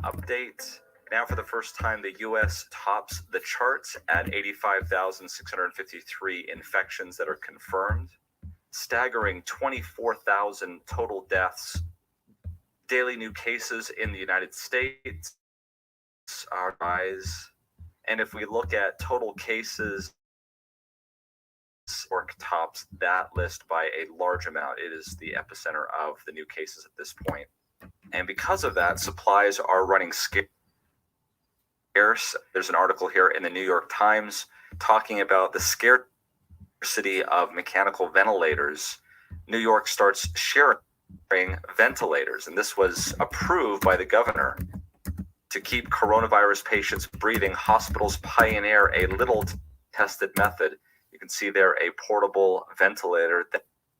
Update. Now, for the first time, the U.S. tops the charts at 85,653 infections that are confirmed. Staggering 24,000 total deaths. Daily new cases in the United States are rise. And if we look at total cases, or tops that list by a large amount. It is the epicenter of the new cases at this point. And because of that, supplies are running scarce. There's an article here in the New York Times talking about the scarcity of mechanical ventilators. New York starts sharing ventilators, and this was approved by the governor. To keep coronavirus patients breathing, hospitals pioneer a little tested method. You can see there a portable ventilator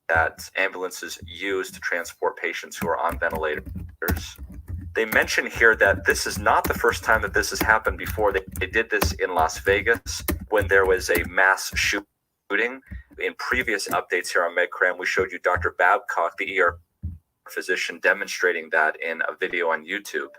that ambulances use to transport patients who are on ventilators. They mention here that this is not the first time that this has happened before. They did this in Las Vegas when there was a mass shooting. In previous updates here on MedCram, we showed you Dr. Babcock, the ER physician, demonstrating that in a video on YouTube.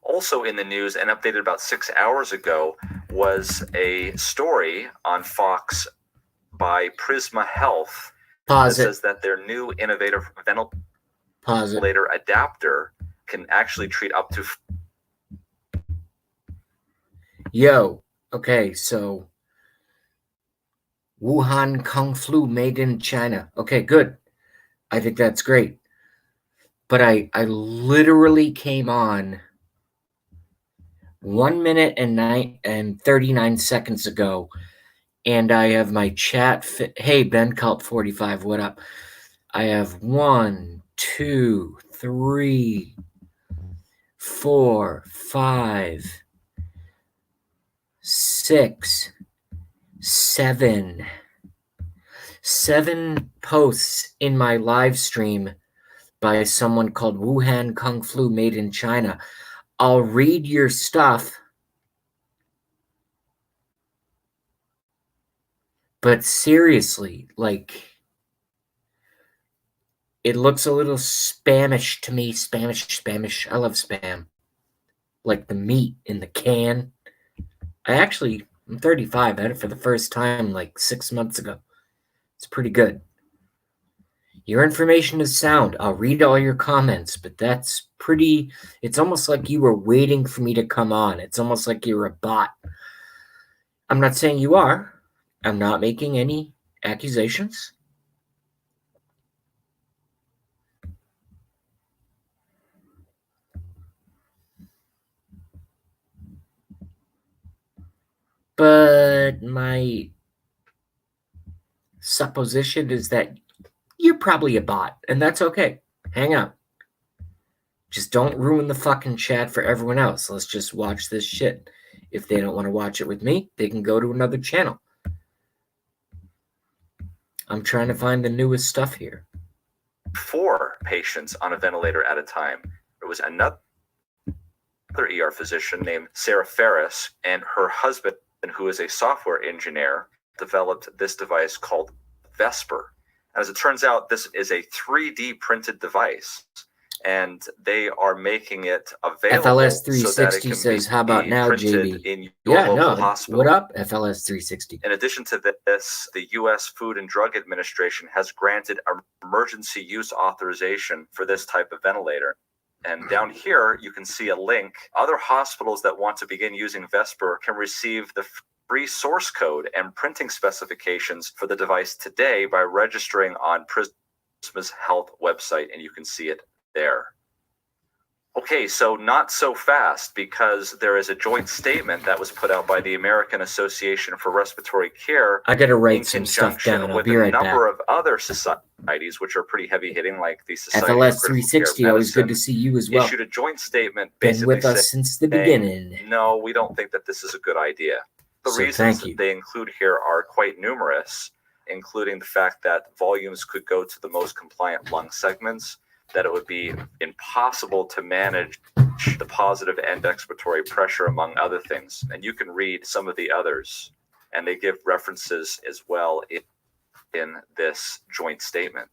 Also in the news, and updated about 6 hours ago, was a story on Fox by Prisma Health that says that their new innovative ventilator adapter can actually treat up to... Okay, so Wuhan Kung Flu made in China. Okay, good. I think that's great. But I literally came on 1 minute and 39 seconds ago, and I have my chat. Hey, Ben Cult 45, what up? I have 1, 2, 3, 4, 5, 6, 7 posts in my live stream by someone called Wuhan Kung Flu made in China. I'll read your stuff, but seriously, like, it looks a little Spanish to me. Spanish. I love spam. Like the meat in the can. I'm 35. I had it for the first time like 6 months ago. It's pretty good. Your information is sound. I'll read all your comments, but that's pretty... It's almost like you were waiting for me to come on. It's almost like you're a bot. I'm not saying you are. I'm not making any accusations. But my supposition is that you're probably a bot, and that's okay. Hang out. Just don't ruin the fucking chat for everyone else. Let's just watch this shit. If they don't want to watch it with me, they can go to another channel. I'm trying to find the newest stuff here. 4 patients on a ventilator at a time. There was another ER physician named Sarah Ferris, and her husband, who is a software engineer, developed this device called Vesper. As it turns out, this is a 3D printed device. and they are making it available FLS so that it 360 can says, be "How about now, printed JB?" in your Yeah, local no. hospital. What up, FLS 360? In addition to this, the U.S. Food and Drug Administration has granted emergency use authorization for this type of ventilator. And down here, you can see a link. Other hospitals that want to begin using Vesper can receive the free source code and printing specifications for the device today by registering on Prisma's Health website, and you can see it there. Okay, so not so fast, because there is a joint statement that was put out by the American Association for Respiratory Care. I gotta in write some stuff conjunction down. I'll with be a right back. number of other societies, which are pretty heavy hitting, like the Society FLS of Critical 360, Care always good to Medicine, see you as well. issued a joint statement Been basically with us since the beginning. no, we don't think that this is a good idea. The So reasons thank you. that they include here are quite numerous, including the fact that volumes could go to the most compliant lung segments, that it would be impossible to manage the positive end expiratory pressure, among other things. And you can read some of the others, and they give references as well in this joint statement.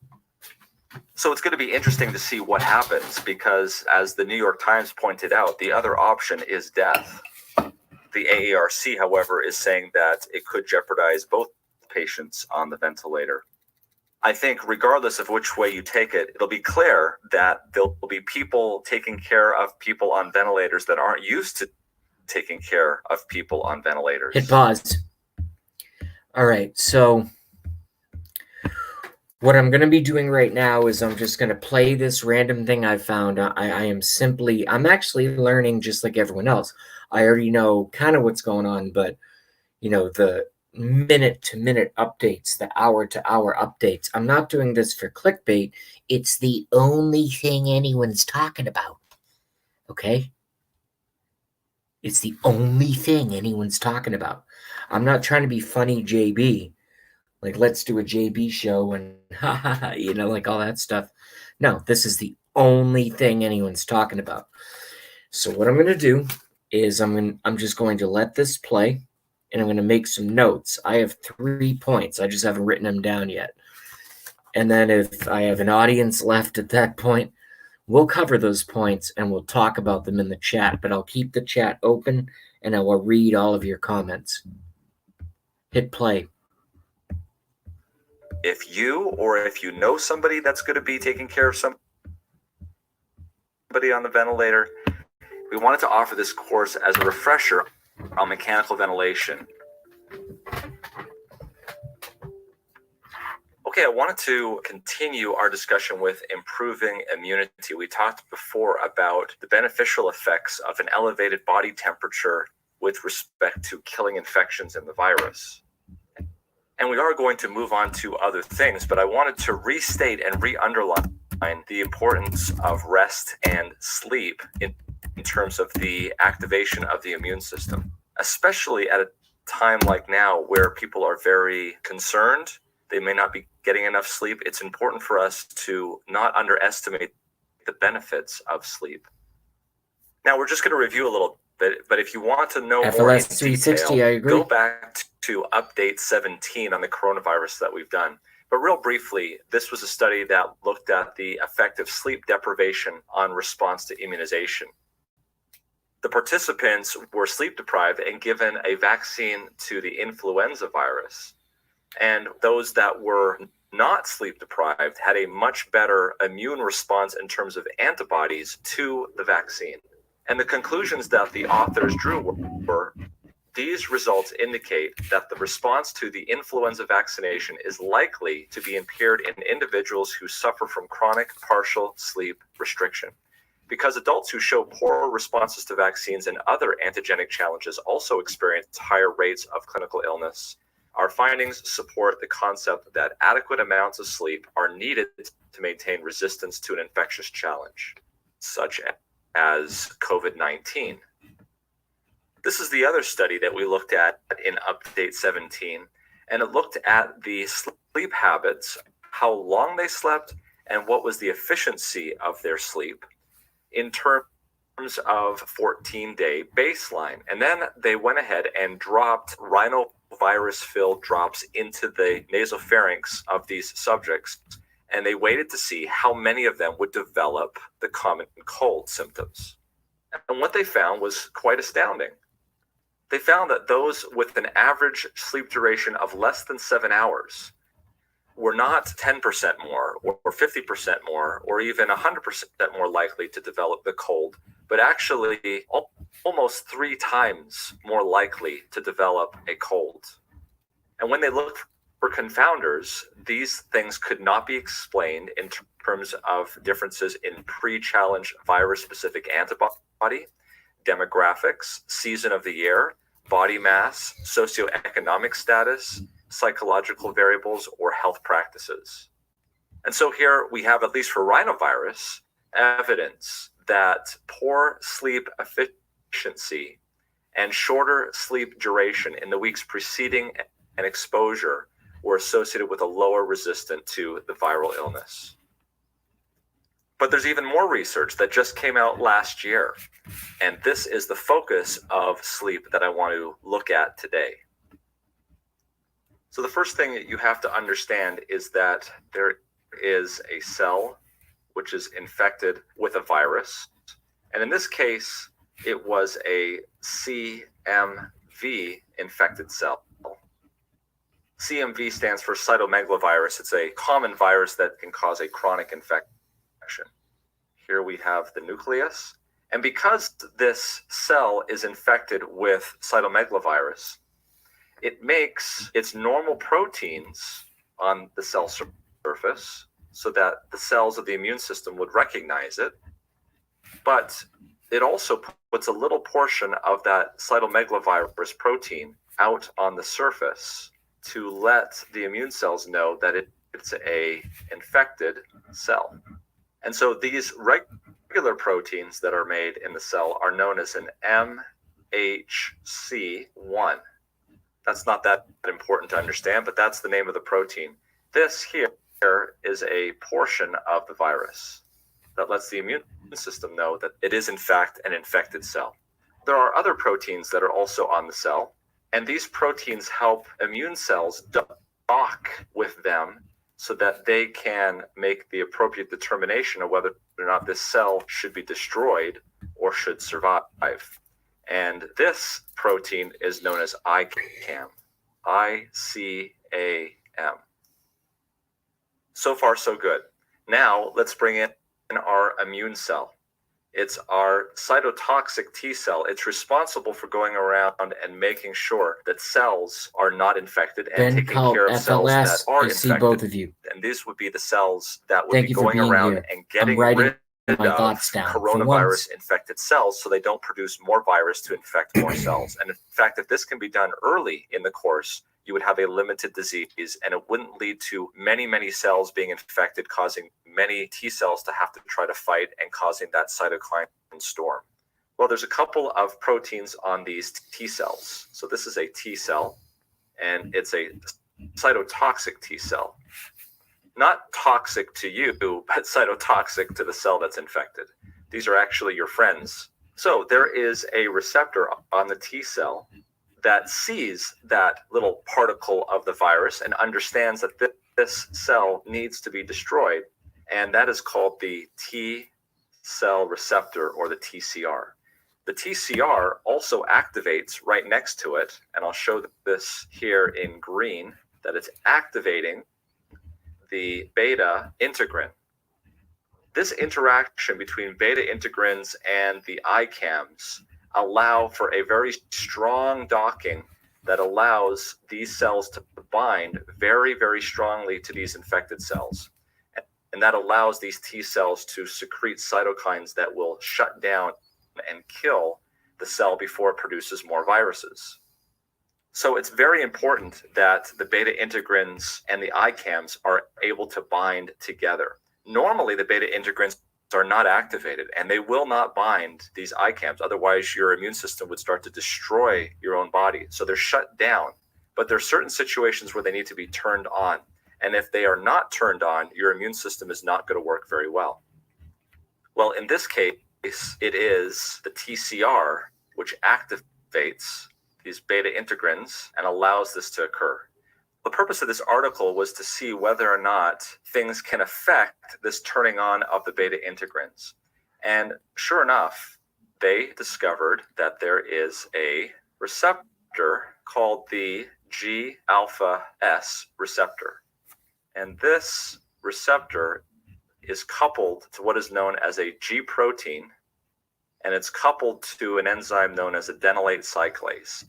So it's going to be interesting to see what happens, because as the New York Times pointed out, the other option is death. The AARC, however, is saying that it could jeopardize both patients on the ventilator. I think regardless of which way you take it, it'll be clear that there'll be people taking care of people on ventilators that aren't used to taking care of people on ventilators. Hit pause. All right, so what I'm going to be doing right now is I'm just going to play this random thing I found. I'm actually learning just like everyone else. I already know kind of what's going on, but, the minute-to-minute updates, the hour-to-hour updates, I'm not doing this for clickbait. It's the only thing anyone's talking about, okay? It's the only thing anyone's talking about. I'm not trying to be funny JB. Like, let's do a JB show and like all that stuff. No, this is the only thing anyone's talking about. So what I'm going to do is I'm just going to let this play, and I'm going to make some notes. I have 3 points. I just haven't written them down yet. And then if I have an audience left at that point, we'll cover those points and we'll talk about them in the chat. But I'll keep the chat open and I will read all of your comments. Hit play. If you know somebody that's going to be taking care of somebody on the ventilator, we wanted to offer this course as a refresher on mechanical ventilation. Okay, I wanted to continue our discussion with improving immunity. We talked before about the beneficial effects of an elevated body temperature with respect to killing infections in the virus. And we are going to move on to other things, but I wanted to restate and re-underline the importance of rest and sleep in terms of the activation of the immune system, especially at a time like now where people are very concerned. They may not be getting enough sleep. It's important for us to not underestimate the benefits of sleep. Now, we're just going to review a little bit, but if you want to know more in FLS 360, detail, I agree. go back to update 17 on the coronavirus that we've done. But real briefly, this was a study that looked at the effect of sleep deprivation on response to immunization. The participants were sleep deprived and given a vaccine to the influenza virus. And those that were not sleep deprived had a much better immune response in terms of antibodies to the vaccine. And the conclusions that the authors drew were these results indicate that the response to the influenza vaccination is likely to be impaired in individuals who suffer from chronic partial sleep restriction. Because adults who show poor responses to vaccines and other antigenic challenges also experience higher rates of clinical illness, our findings support the concept that adequate amounts of sleep are needed to maintain resistance to an infectious challenge, such as COVID-19. This is the other study that we looked at in Update 17, and it looked at the sleep habits, how long they slept, and what was the efficiency of their sleep in terms of 14-day baseline. And then they went ahead and dropped rhinovirus-filled drops into the nasopharynx of these subjects and they waited to see how many of them would develop the common cold symptoms. And what they found was quite astounding. They found that those with an average sleep duration of less than 7 hours were not 10% more or 50% more or even 100% more likely to develop the cold, but actually almost 3 times more likely to develop a cold. And when they looked for confounders, these things could not be explained in terms of differences in pre-challenge virus-specific antibody, demographics, season of the year, body mass, socioeconomic status, psychological variables, or health practices. And so here we have, at least for rhinovirus, evidence that poor sleep efficiency and shorter sleep duration in the weeks preceding an exposure were associated with a lower resistance to the viral illness. But there's even more research that just came out last year, and this is the focus of sleep that I want to look at today. So the first thing that you have to understand is that there is a cell which is infected with a virus, and in this case, it was a CMV infected cell. CMV stands for cytomegalovirus. It's a common virus that can cause a chronic infection. Here we have the nucleus. And because this cell is infected with cytomegalovirus, it makes its normal proteins on the cell surface so that the cells of the immune system would recognize it. But it also puts a little portion of that cytomegalovirus protein out on the surface to let the immune cells know that it's a infected cell. And so these regular proteins that are made in the cell are known as an MHC1. That's not that important to understand, but that's the name of the protein. This here is a portion of the virus that lets the immune system know that it is in fact an infected cell. There are other proteins that are also on the cell, and these proteins help immune cells dock with them so that they can make the appropriate determination of whether or not this cell should be destroyed or should survive. And this protein is known as ICAM. ICAM. So far, so good. Now, let's bring in our immune cell. It's our cytotoxic T cell. It's responsible for going around and making sure that cells are not infected and taking care of cells that are infected. See both of you. And these would be the cells that would be going around and getting rid of coronavirus infected cells so they don't produce more virus to infect more cells. And in fact, if this can be done early in the course, you would have a limited disease, and it wouldn't lead to many, many cells being infected, causing many T cells to have to try to fight and causing that cytokine storm. Well, there's a couple of proteins on these T cells. So this is a T cell, and it's a cytotoxic T cell. Not toxic to you, but cytotoxic to the cell that's infected. These are actually your friends. So there is a receptor on the T cell that sees that little particle of the virus and understands that this cell needs to be destroyed. And that is called the T cell receptor, or the TCR. The TCR also activates right next to it, and I'll show this here in green, that it's activating the beta integrin. This interaction between beta integrins and the ICAMs allow for a very strong docking that allows these cells to bind very, very strongly to these infected cells. And that allows these T cells to secrete cytokines that will shut down and kill the cell before it produces more viruses. So it's very important that the beta integrins and the ICAMs are able to bind together. Normally, the beta integrins are not activated, and they will not bind these ICAMs. Otherwise, your immune system would start to destroy your own body. So they're shut down. But there are certain situations where they need to be turned on. And if they are not turned on, your immune system is not going to work very well. Well, in this case, it is the TCR which activates these beta integrins and allows this to occur. The purpose of this article was to see whether or not things can affect this turning on of the beta integrins. And sure enough, they discovered that there is a receptor called the G alpha S receptor. And this receptor is coupled to what is known as a G protein, and it's coupled to an enzyme known as adenylate cyclase.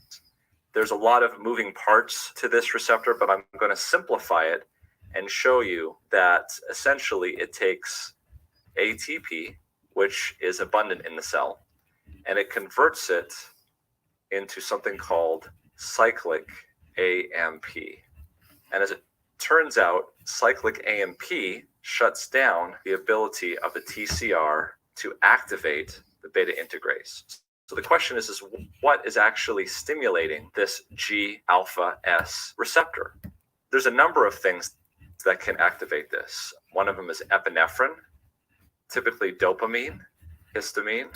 There's a lot of moving parts to this receptor, but I'm going to simplify it and show you that essentially it takes ATP, which is abundant in the cell, and it converts it into something called cyclic AMP. And as it turns out, cyclic AMP shuts down the ability of the TCR to activate the beta integrase. So the question is what is actually stimulating this G alpha S receptor? There's a number of things that can activate this. One of them is epinephrine, typically dopamine, histamine,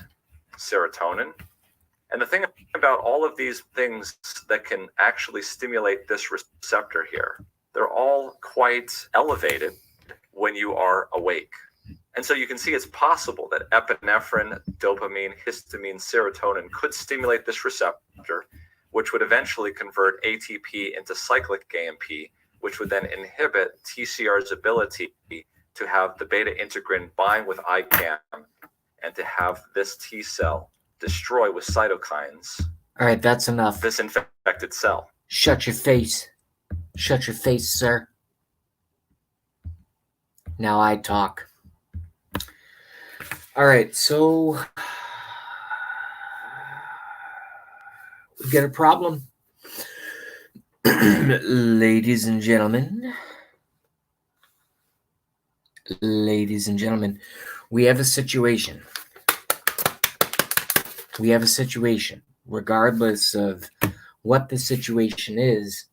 serotonin. And the thing about all of these things that can actually stimulate this receptor here, they're all quite elevated when you are awake. And so you can see it's possible that epinephrine, dopamine, histamine, serotonin could stimulate this receptor, which would eventually convert ATP into cyclic AMP, which would then inhibit TCR's ability to have the beta integrin bind with ICAM and to have this T cell destroy with cytokines. All right, that's enough. This infected cell. Shut your face. Shut your face, sir. Now I talk. All right, so we got a problem. Ladies and gentlemen, we have a situation. Regardless of what the situation is,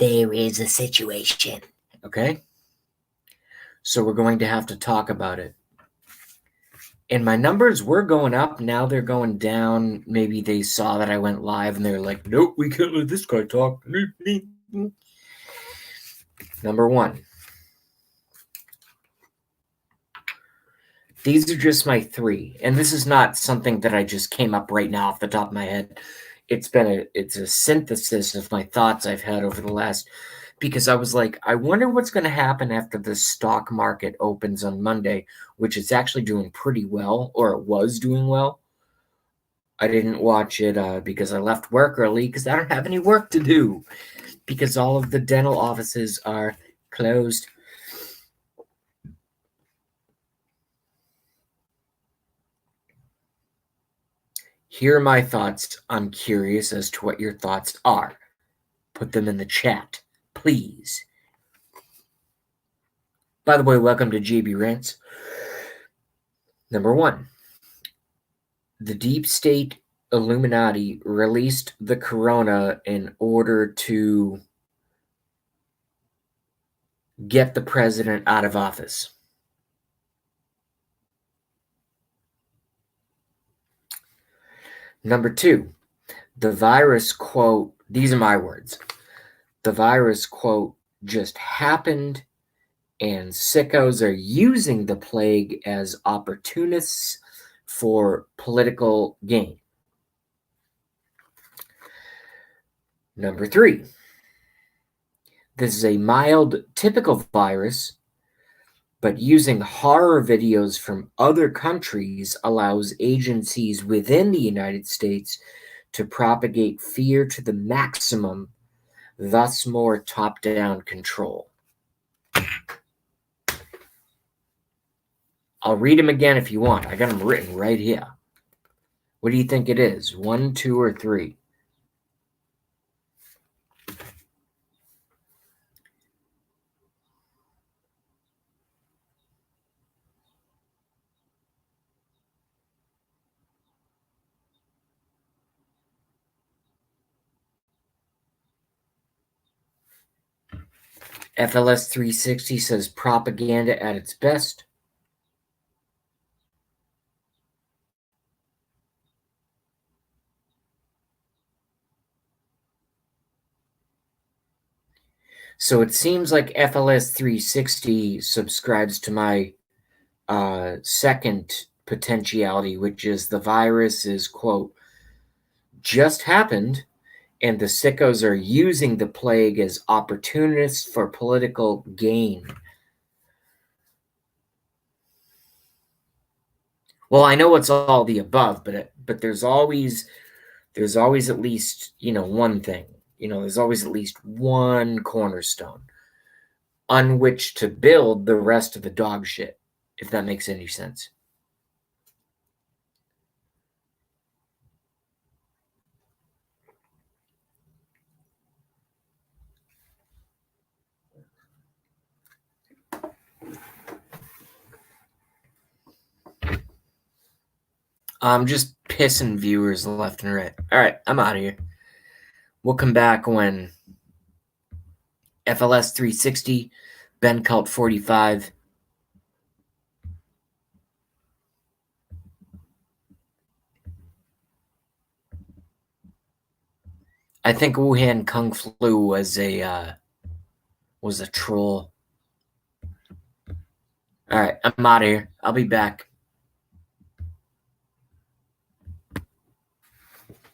there is a situation. Okay? So we're going to have to talk about it. And my numbers were going up. Now they're going down. Maybe they saw that I went live and they're like, nope, we can't let this guy talk. Number one. These are just my three. And this is not something that I just came up right now off the top of my head. It's a synthesis of my thoughts I've had over the last, because I was like, I wonder what's going to happen after the stock market opens on Monday, which is actually doing pretty well, or it was doing well. I didn't watch it because I left work early because I don't have any work to do because all of the dental offices are closed. Here are my thoughts. I'm curious as to what your thoughts are. Put them in the chat, please. By the way, welcome to JB Rants. Number one, the deep state Illuminati released the corona in order to get the president out of office. Number two, the virus, quote, these are my words, the virus, quote, just happened, and sickos are using the plague as opportunists for political gain. Number three, this is a mild, typical virus, but using horror videos from other countries allows agencies within the United States to propagate fear to the maximum, thus more top-down control. I'll read them again if you want. I got them written right here. What do you think it is? 1, 2, or 3? FLS 360 says propaganda at its best. So it seems like FLS 360 subscribes to my second potentiality, which is the virus is, quote, just happened, and the sickos are using the plague as opportunists for political gain. Well, I know it's all the above, but there's always at least, one thing. There's always at least one cornerstone on which to build the rest of the dog shit, if that makes any sense. I'm just pissing viewers left and right. All right, I'm out of here. We'll come back when FLS 360, Ben Cult 45. I think Wuhan Kung Flu was a troll. All right, I'm out of here. I'll be back.